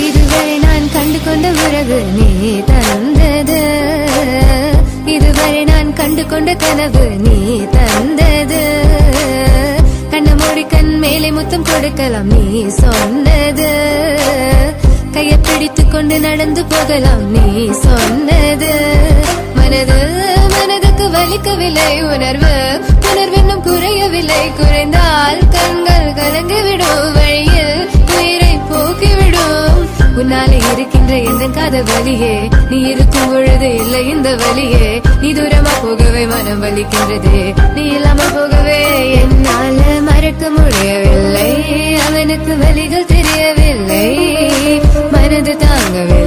இதுவரை நான் கண்டு கொண்ட உறவு நீ தந்தது, இதுவரை நான் கண்டு கொண்ட கனவு நீ தந்தது. கண்ண மூடி கண் மேலே முத்தம் கொடுக்கலாம் நீ சொன்னது, கையை பிடித்துக் கொண்டு நடந்து போகலாம் நீ சொன்னது. மனதுக்கு வலிக்கவில்லை உணர்வு, உணர்வென்னும் குறையவில்லை, குறைந்தால் கண்கள் கலங்கிவிடும், வழியில் உயிரை போக்கிவிடும். உன்னாலே இருக்கின்ற எந்த காதல் வலியே, நீ இருக்கும் பொழுது இல்லை இந்த வலியே. நீ தூரமா போகவே மனம் வலிக்கின்றதே, நீ இல்லாமல் போகவே என்னால மறக்க முடியவில்லை. அவனுக்கு வலிகள் தெரியவில்லை, மனது தாங்கவில்லை.